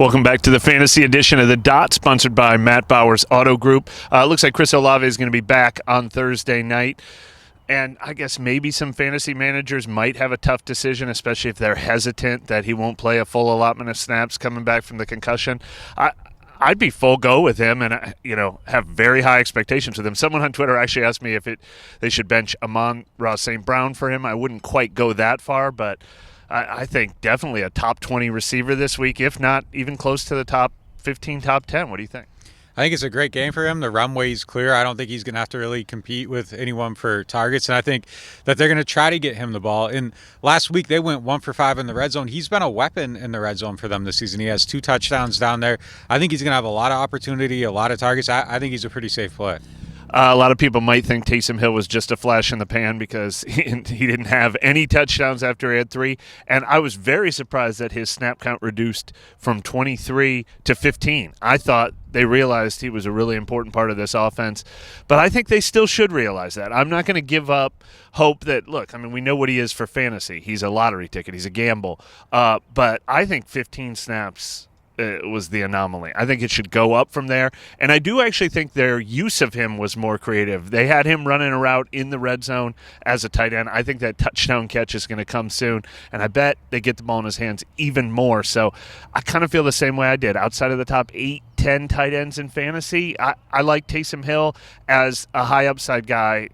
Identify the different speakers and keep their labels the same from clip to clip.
Speaker 1: Welcome back to the fantasy edition of The Dot, sponsored by Matt Bauer's Auto Group. It looks like Chris Olave is going to be back on Thursday night. And I guess maybe some fantasy managers might have a tough decision, especially if they're hesitant that he won't play a full allotment of snaps coming back from the concussion. I'd be full go with him and, have very high expectations with him. Someone on Twitter actually asked me if they should bench Amon-Ra St. Brown for him. I wouldn't quite go that far, but I think definitely a top 20 receiver this week, if not even close to the top 15, top 10. What do you think?
Speaker 2: I think it's a great game for him. The runway's clear. I don't think he's going to have to really compete with anyone for targets, and I think that they're going to try to get him the ball. And last week, they went 1 for 5 in the red zone. He's been a weapon in the red zone for them this season. He has 2 touchdowns down there. I think he's going to have a lot of opportunity, a lot of targets. I think he's a pretty safe play.
Speaker 1: A lot of people might think Taysom Hill was just a flash in the pan because he didn't have any touchdowns after he had 3. And I was very surprised that his snap count reduced from 23 to 15. I thought they realized he was a really important part of this offense. But I think they still should realize that. I'm not going to give up hope that, we know what he is for fantasy. He's a lottery ticket. He's a gamble. But I think 15 snaps was the anomaly. I think it should go up from there. And I do actually think their use of him was more creative. They had him running a route in the red zone as a tight end. I think that touchdown catch is going to come soon. And I bet they get the ball in his hands even more. So I kind of feel the same way I did. Outside of the top 8, 10 tight ends in fantasy, I like Taysom Hill as a high upside guy.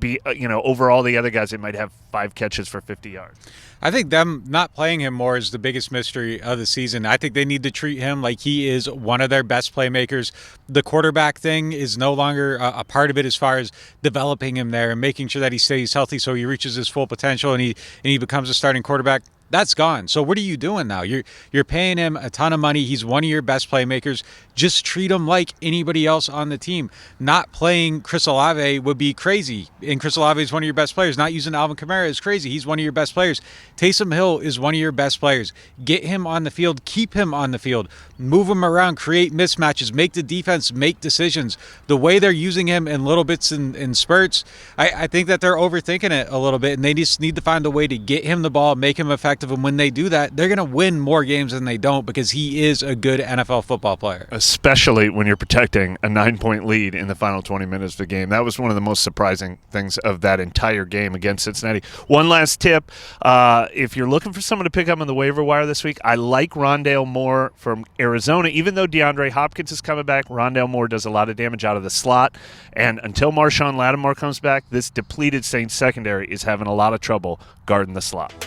Speaker 1: Over all the other guys, they might have 5 catches for 50 yards.
Speaker 2: I think them not playing him more is the biggest mystery of the season. I think they need to treat him like he is one of their best playmakers. The quarterback thing is no longer a part of it as far as developing him there and making sure that he stays healthy so he reaches his full potential and he becomes a starting quarterback. That's gone. So what are you doing now? You're paying him a ton of money. He's one of your best playmakers. Just treat him like anybody else on the team. Not playing Chris Olave would be crazy. And Chris Olave is one of your best players. Not using Alvin Kamara is crazy. He's one of your best players. Taysom Hill is one of your best players. Get him on the field. Keep him on the field. Move him around. Create mismatches. Make the defense make decisions. The way they're using him in little bits and spurts, I think that they're overthinking it a little bit, and they just need to find a way to get him the ball, make him effective, and when they do that, they're going to win more games than they don't because he is a good NFL football player.
Speaker 1: Especially when you're protecting a 9-point lead in the final 20 minutes of the game. That was one of the most surprising things of that entire game against Cincinnati. One last tip, if you're looking for someone to pick up on the waiver wire this week, I like Rondale Moore from Arizona. Even though DeAndre Hopkins is coming back, Rondale Moore does a lot of damage out of the slot. And until Marshawn Lattimore comes back, this depleted Saints secondary is having a lot of trouble guarding the slot.